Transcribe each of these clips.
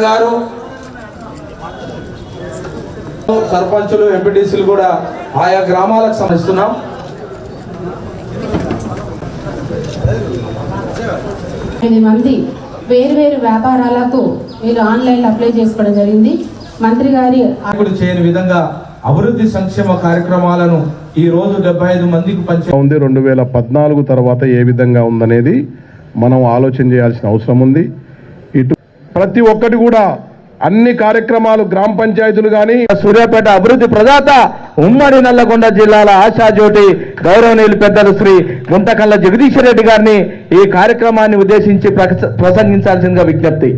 గారు సర్పంచులు ఎంపీటీసీలు కూడా ఆయా గ్రామాలకు సంబంధిస్తున్నాం. మంది వేరు వ్యాపారాలకు మీరు ఆన్లైన్ అప్లై చేసుకోవడం జరిగింది. మంత్రి గారి చేయని విధంగా అభివృద్ధి సంక్షేమ కార్యక్రమాలను ఈ రోజు 75 మందికి ఉంది. 2014 తర్వాత ఏ విధంగా ఉందనేది మనం ఆలోచన చేయాల్సిన అవసరం ఉంది. ఇటు ప్రతి ఒక్కటి కూడా అన్ని కార్యక్రమాలు గ్రామ పంచాయతీలు కానీ సూర్యాపేట అభివృద్ధి ప్రదాత ఉమ్మడి నల్లగొండ జిల్లాల ఆశాజ్యోతి గౌరవనీయులు పెద్దలు శ్రీ గుంటకల్ల జగదీశ్వర్ రెడ్డి గారిని ఈ కార్యక్రమాన్ని ఉద్దేశించి ప్రసంగించాల్సిందిగా విజ్ఞప్తి.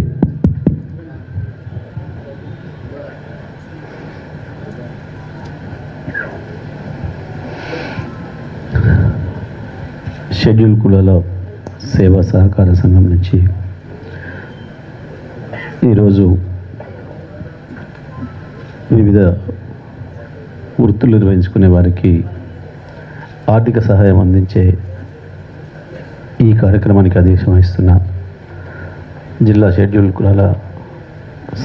షెడ్యూల్ కులాల సేవా సహకార సంఘం నుంచి ఈరోజు వివిధ వృత్తులు నిర్వహించుకునే వారికి ఆర్థిక సహాయం అందించే ఈ కార్యక్రమానికి అధ్యక్షత వహిస్తున్న జిల్లా షెడ్యూల్ కులాల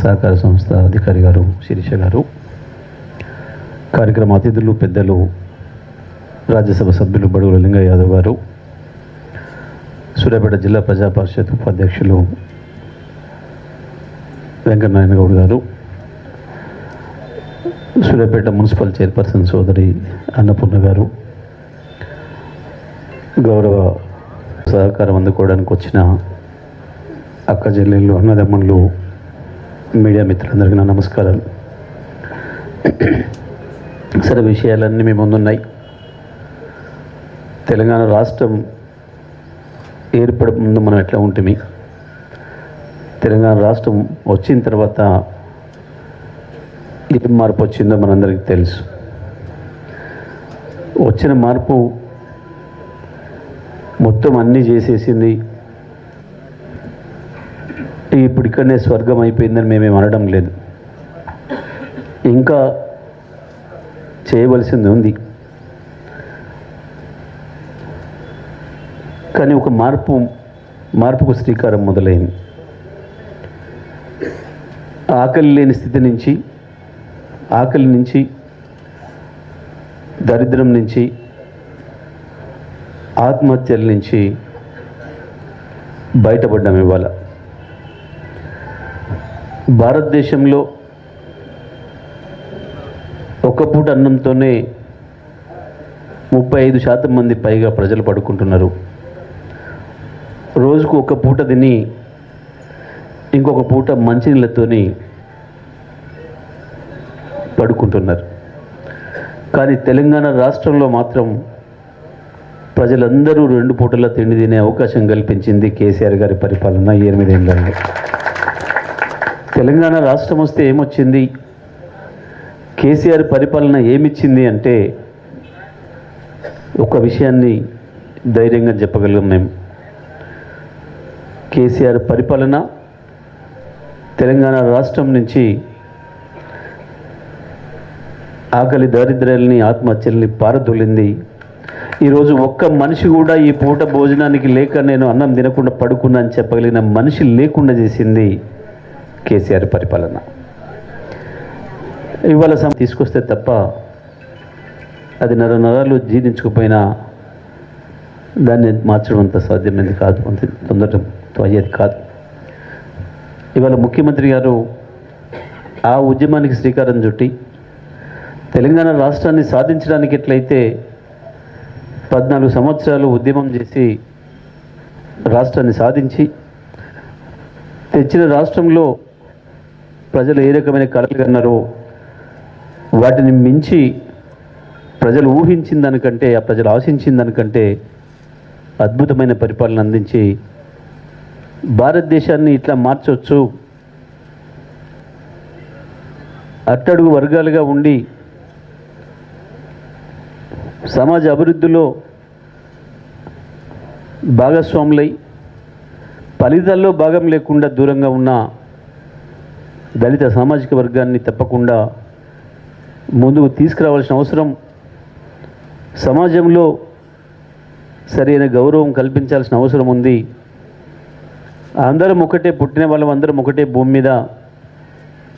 సహకార సంస్థ అధికారి గారు శిరీష గారు, కార్యక్రమ అతిథులు పెద్దలు రాజ్యసభ సభ్యులు బడుగుల లింగయ్య యాదవ్ గారు, సూర్యాపేట జిల్లా ప్రజా పరిషత్ ఉపాధ్యక్షులు వెంకటనారాయణ గౌడ్ గారు, సూర్యాపేట మున్సిపల్ చైర్పర్సన్ సోదరి అన్నపూర్ణ గారు, గౌరవ సహకారం అందుకోవడానికి వచ్చిన అక్క చెల్లెళ్ళు, అన్నదమ్ముళ్ళు, మీడియా మిత్రులందరికీ నా నమస్కారాలు. సరే, విషయాలన్నీ మీ ముందున్నాయి. తెలంగాణ రాష్ట్రం ఏర్పడే ముందు మనం ఎట్లా ఉంటుంది, తెలంగాణ రాష్ట్రం వచ్చిన తర్వాత ఏం మార్పు వచ్చిందో మనందరికీ తెలుసు. వచ్చిన మార్పు మొత్తం అన్నీ చేసేసింది. ఇప్పుడు ఇక్కడనే స్వర్గం అయిపోయిందని మేమేం అనడం లేదు, ఇంకా చేయవలసింది ఉంది. కానీ ఒక మార్పుకు శ్రీకారం మొదలైంది. ఆకలి లేని స్థితి నుంచి, ఆకలి నుంచి, దరిద్రం నుంచి, ఆత్మహత్యల నుంచి బయటపడ్డాం. ఇవాళ భారతదేశంలో ఒక్క పూట అన్నంతోనే 35% మంది పైగా ప్రజలు పడుకుంటున్నారు. రోజుకు ఒక పూట తిని ఇంకొక పూట మంచినీళ్ళతోని పడుకుంటున్నారు. కానీ తెలంగాణ రాష్ట్రంలో మాత్రం ప్రజలందరూ 2 పూటల తిండి తినే అవకాశం కల్పించింది కేసీఆర్ గారి పరిపాలన 8 ఏళ్ళలో. తెలంగాణ రాష్ట్రం వస్తే ఏమొచ్చింది, కేసీఆర్ పరిపాలన ఏమిచ్చింది అంటే ఒక విషయాన్ని ధైర్యంగా చెప్పగలం మేము. కేసీఆర్ పరిపాలన తెలంగాణ రాష్ట్రం నుంచి ఆకలి దారిద్ర్యాలని, ఆత్మహత్యల్ని పారదొలింది. ఈరోజు ఒక్క మనిషి కూడా ఈ పూట భోజనానికి లేక నేను అన్నం తినకుండా పడుకున్నా అని చెప్పగలిగిన మనిషి లేకుండా చేసింది కేసీఆర్ పరిపాలన. ఇవాళ తీసుకొస్తే తప్ప అది నరాలు జీర్ణించుకుపోయినా దాన్ని మార్చడం అంత సాధ్యమైంది కాదు, అంత తొందరతో అయ్యేది కాదు. ఇవాళ ముఖ్యమంత్రి గారు ఆ ఉద్యమానికి శ్రీకారం చుట్టి తెలంగాణ రాష్ట్రాన్ని సాధించడానికి ఎట్లయితే 14 సంవత్సరాలు ఉద్యమం చేసి రాష్ట్రాన్ని సాధించి తెచ్చిన రాష్ట్రంలో ప్రజలు ఏ రకమైన కలలు కన్నారో వాటిని మించి ప్రజలు ఊహించిన దానికంటే, ఆ ప్రజలు ఆశించిన దానికంటే అద్భుతమైన పరిపాలన అందించి భారతదేశాన్ని ఇట్లా మార్చవచ్చు, అట్టడుగు వర్గాలుగా ఉండి సమాజ అభివృద్ధిలో భాగస్వాములై ఫలితాల్లో భాగం లేకుండా దూరంగా ఉన్న దళిత సామాజిక వర్గాన్ని తప్పకుండా ముందుకు తీసుకురావాల్సిన అవసరం, సమాజంలో సరైన గౌరవం కల్పించాల్సిన అవసరం ఉంది. అందరం ఒకటే, పుట్టిన వాళ్ళం అందరం ఒకటే భూమి మీద,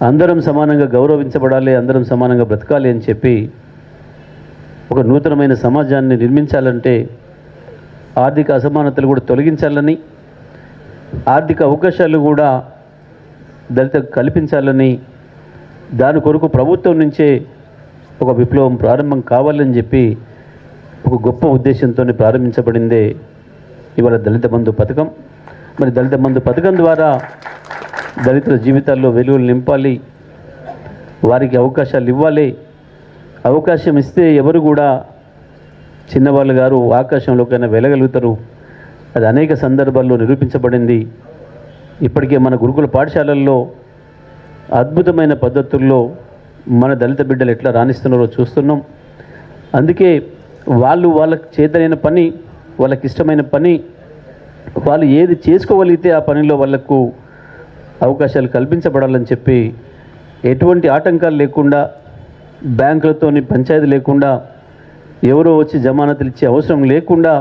అందరం సమానంగా గౌరవించబడాలి, అందరం సమానంగా బ్రతకాలి అని చెప్పి ఒక నూతనమైన సమాజాన్ని నిర్మించాలంటే ఆర్థిక అసమానతలు కూడా తొలగించాలని, ఆర్థిక అవకాశాలు కూడా దళితులకు కల్పించాలని, దాని కొరకు ప్రభుత్వం నుంచే ఒక విప్లవం ప్రారంభం కావాలని చెప్పి ఒక గొప్ప ఉద్దేశంతో ప్రారంభించబడిందే ఇవాళ దళిత బంధు పథకం. మరి దళిత బంధు పథకం ద్వారా దళితుల జీవితాల్లో వెలుగులు నింపాలి, వారికి అవకాశాలు ఇవ్వాలి. అవకాశం ఇస్తే ఎవరు కూడా చిన్నవాళ్ళు గారు ఆకాశంలోకైనా వెళ్ళగలుగుతారు. అది అనేక సందర్భాల్లో నిరూపించబడింది. ఇప్పటికే మన గురుకుల పాఠశాలల్లో అద్భుతమైన పద్ధతుల్లో మన దళిత బిడ్డలు ఎట్లా రాణిస్తున్నారో చూస్తున్నాం. అందుకే వాళ్ళకి చేతనైన పని, వాళ్ళకి ఇష్టమైన పని, వాళ్ళు ఏది చేసుకోగలిగితే ఆ పనిలో వాళ్లకు అవకాశాలు కల్పించబడాలని చెప్పి ఎటువంటి ఆటంకాలు లేకుండా, బ్యాంకులతోని పంచాయతీ లేకుండా, ఎవరో వచ్చి జమానతులు ఇచ్చే అవసరం లేకుండా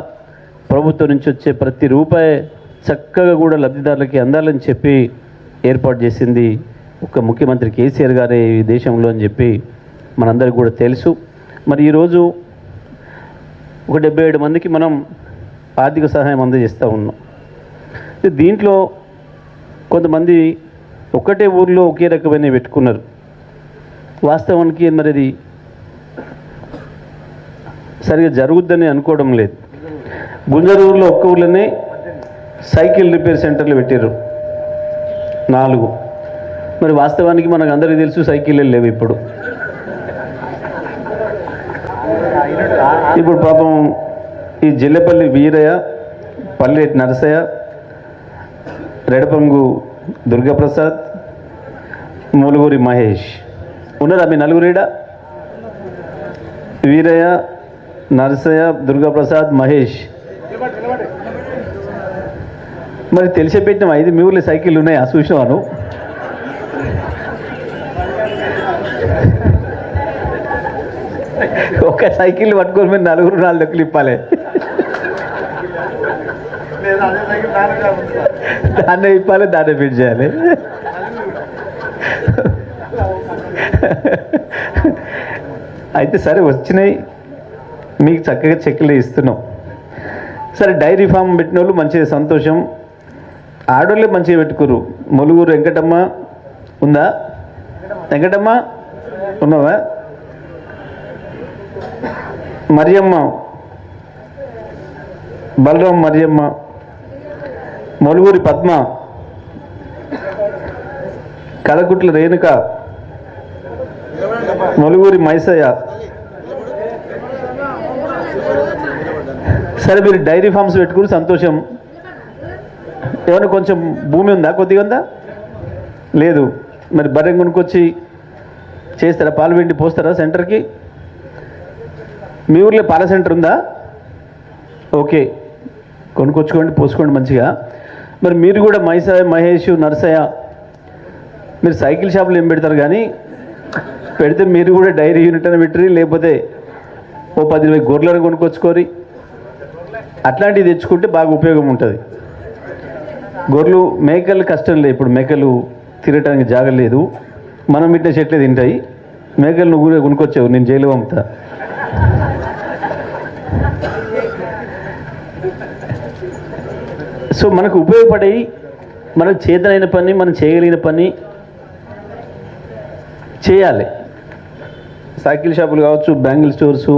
ప్రభుత్వం నుంచి వచ్చే ప్రతి రూపాయి చక్కగా కూడా లబ్ధిదారులకి అందాలని చెప్పి ఏర్పాటు చేసింది ఒక ముఖ్యమంత్రి కేసీఆర్ గారే ఈ దేశంలో అని చెప్పి మనందరికీ కూడా తెలుసు. మరి ఈరోజు ఒక 77 మందికి మనం ఆర్థిక సహాయం అందజేస్తూ ఉన్నాం. దీంట్లో కొంతమంది ఒకటే ఊర్లో ఒకే రకమైన పెట్టుకున్నారు. వాస్తవానికి మరి అది సరిగా జరుగుద్దని అనుకోవడం లేదు. గుంజరూరులో ఒక్క ఊర్లోనే సైకిల్ రిపేర్ సెంటర్లు పెట్టారు 4. మరి వాస్తవానికి మనకు అందరికీ తెలుసు సైకిళ్ళు లేవు ఇప్పుడు. ఇప్పుడు పాపం ఈ జిల్లెపల్లి వీరయ్య, పల్లెటి నరసయ్య, రెడపంగు దుర్గాప్రసాద్, మూలుగూరి మహేష్ ఉన్నారా మీ నలుగురీడ? వీరయ్య, నరసయ్య, దుర్గాప్రసాద్, మహేష్. మరి తెలిసే పెట్టిన 5 మీ ఊళ్ళో సైకిళ్ళు ఉన్నాయి, ఆ చూసినాను. ఒక సైకిల్ పట్టుకొని మీరు 4 డొక్కులు ఇప్పాలి. దాన్నే ఇప్పాలి, దాన్నే ఫిట్ చేయాలి. అయితే సరే వచ్చినాయి, మీకు చక్కగా చెక్కులు ఇస్తున్నాం. సరే డైరీ ఫామ్ పెట్టిన వాళ్ళు మంచిగా సంతోషం, ఆడోళ్ళే మంచిగా పెట్టుకురు. ములుగురు వెంకటమ్మ ఉందా? వెంకటమ్మ ఉన్నావా? మరియమ్మ, బలరాం మరియమ్మ, మొలుగురి పద్మ, కలకుట్ల రేణుక, మొలుగురి మైసయ్య. సరే మీరు డైరీ ఫార్మ్స్ పెట్టుకుని సంతోషం. ఏమైనా కొంచెం భూమి ఉందా? కొద్దిగా ఉందా? లేదు. మరి బర్రె కొనుక్కొచ్చి చేస్తారా? పాలు వెండి పోస్తారా సెంటర్కి? మీ ఊర్లో పాల సెంటర్ ఉందా? ఓకే, కొనుక్కొచ్చుకోండి, పోసుకోండి మంచిగా. మరి మీరు కూడా మహేష్, నరసయ్య మీరు సైకిల్ షాపులు ఏం పెడతారు కానీ పెడితే మీరు కూడా డైరీ యూనిట్ అని పెట్టరి, లేకపోతే ఓ 10-20 గొర్రెలను కొనుక్కొచ్చుకోరి. అట్లాంటివి తెచ్చుకుంటే బాగా ఉపయోగం ఉంటుంది. గొర్రెలు, మేకలు కష్టం లేదు. ఇప్పుడు మేకలు తిరగటానికి జాగ లేదు, మనం పెట్టిన చెట్లే తింటాయి. మేకలు నువ్వు కూడా కొనుక్కొచ్చావు, నేను జైలు పంపుతా. సో మనకు ఉపయోగపడే, మనకు చేతనైన పని, మనం చేయగలిగిన పని చేయాలి. సైకిల్ షాపులు కావచ్చు, బ్యాంగిల్ స్టోర్సు.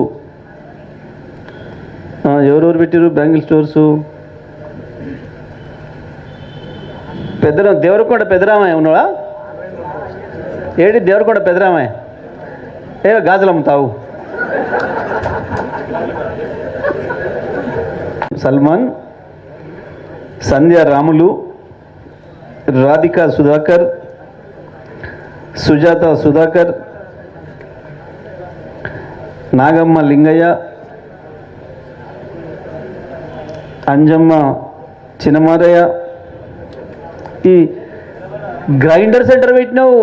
ఎవరెవరు పెట్టారు బ్యాంగిల్ స్టోర్సు? దేవరకొండ పెద్దరామయ్య ఉన్నావా? ఏడి దేవరకొండ పెద్దరామయ్య? గాజులు అమ్ముతావు? సల్మాన్, సంధ్య రాములు, రాధికా సుధాకర్, సుజాత సుధాకర్, నాగమ్మ లింగయ్య, అంజమ్మ చిన్నమారయ్య. ఈ గ్రైండర్ సెంటర్ పెట్టినావు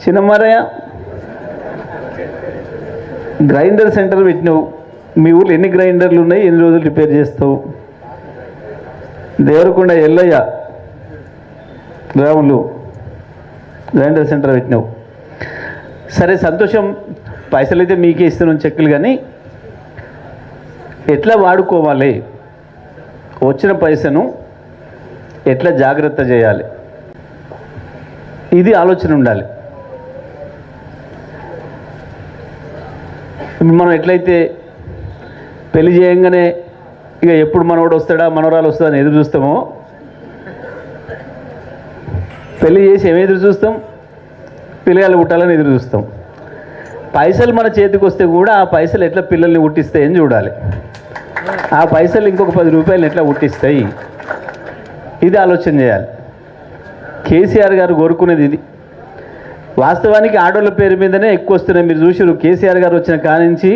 చిన్నమారయ్య, గ్రైండర్ సెంటర్ పెట్టినావు. మీ ఊళ్ళో ఎన్ని గ్రైండర్లు ఉన్నాయి, ఎన్ని రోజులు రిపేర్ చేస్తావు? దేవరకొండ ఎల్లయ్య గ్రాములు గ్రైండర్ సెంటర్ పెట్టినావు. సరే సంతోషం, పైసలు అయితే మీకే ఇస్తున్నాం చెక్కులు, కానీ ఎట్లా వాడుకోవాలి, వచ్చిన పైసను ఎట్లా జాగ్రత్త చేయాలి, ఇది ఆలోచన ఉండాలి. మనం ఎట్లయితే పెళ్లి చేయంగానే ఇక ఎప్పుడు మనవాడు వస్తాడా మనవరాలు వస్తుందా అని ఎదురు చూస్తామో, పెళ్లి చేసి ఏమి ఎదురు చూస్తాం, పిల్లలు పుట్టాలని ఎదురు చూస్తాం. పైసలు మన చేతికి వస్తే కూడా ఆ పైసలు ఎట్లా పిల్లల్ని పుట్టిస్తాయని చూడాలి. ఆ పైసలు ఇంకొక 10 రూపాయలు ఎట్లా పుట్టిస్తాయి, ఇది ఆలోచన చేయాలి. కేసీఆర్ గారు కోరుకునేది ఇది. వాస్తవానికి ఆడోళ్ళ పేరు మీదనే ఎక్కువ వస్తున్నాయి. మీరు చూసారు, కేసీఆర్ గారు వచ్చిన కానించి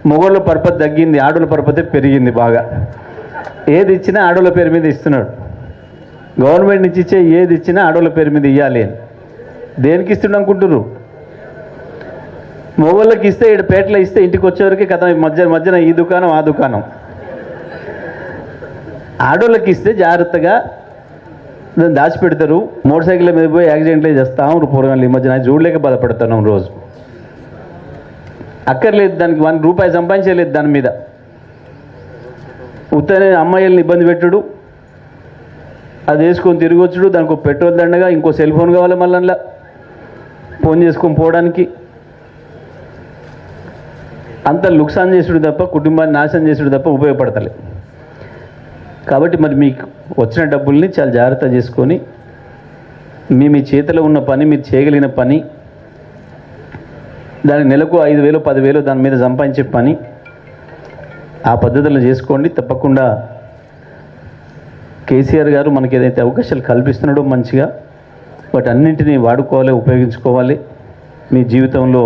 మొగోళ్ళ పరపతి తగ్గింది, ఆడోళ్ళ పరపతి పెరిగింది బాగా. ఏది ఇచ్చినా ఆడోళ్ళ పేరు మీద ఇస్తున్నాడు. గవర్నమెంట్ నుంచి ఇచ్చే ఏది ఇచ్చినా ఆడోళ్ళ పేరు మీద ఇవ్వాలి అని. దేనికి ఇస్తుండ అనుకుంటున్నారు? మొగోళ్ళకి ఇస్తే ఇక్కడ పేటలో ఇస్తే ఇంటికి వచ్చేవరకు కథ మధ్యన ఈ దుకాణం ఆ దుకాణం. ఆడోళ్ళకి ఇస్తే జాగ్రత్తగా దాన్ని దాచిపెడతారు. మోటార్ సైకిల్ మీద పోయి యాక్సిడెంట్లు చేస్తాము పూర్వంలో. ఈ మధ్యన చూడలేక బాధపడుతున్నాం రోజు. అక్కర్లేదు, దానికి 1 రూపాయి సంపాదించలేదు దాని మీద. ఉత్తనే అమ్మాయిల్ని ఇబ్బంది పెట్టుడు, అది వేసుకొని తిరగొచ్చుడు, దానికి ఒక పెట్రోల్ దండగా ఇంకో సెల్ ఫోన్ కావాలి, మళ్ళీ ఫోన్ చేసుకొని పోవడానికి. అంత లుక్సాన్ చేసుడు తప్ప, కుటుంబాన్ని నాశనం చేసుడు తప్ప ఉపయోగపడతలే. కాబట్టి మరి మీకు వచ్చిన డబ్బుల్ని చాలా జాగ్రత్త చేసుకొని మీ చేతిలో ఉన్న పని, మీరు చేయగలిగిన పని, దానికి నెలకు 5,000 10,000 దాని మీద సంపాదించే పని, ఆ పద్ధతులను చేసుకోండి. తప్పకుండా కేసీఆర్ గారు మనకి ఏదైతే అవకాశాలు కల్పిస్తున్నాడో మంచిగా వాటన్నింటినీ వాడుకోవాలి, ఉపయోగించుకోవాలి. మీ జీవితంలో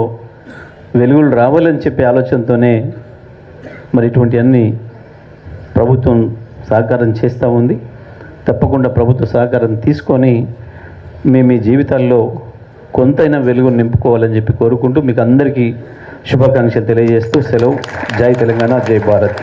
వెలుగులు రావాలని చెప్పే ఆలోచనతోనే మరి ఇటువంటి అన్ని ప్రభుత్వం సహకారం చేస్తూ ఉంది. తప్పకుండా ప్రభుత్వ సహకారం తీసుకొని మీ జీవితాల్లో కొంతైనా వెలుగు నింపుకోవాలని చెప్పి కోరుకుంటూ మీకు అందరికీ శుభాకాంక్షలు తెలియజేస్తూ సెలవు. జై తెలంగాణ, జై భారత్.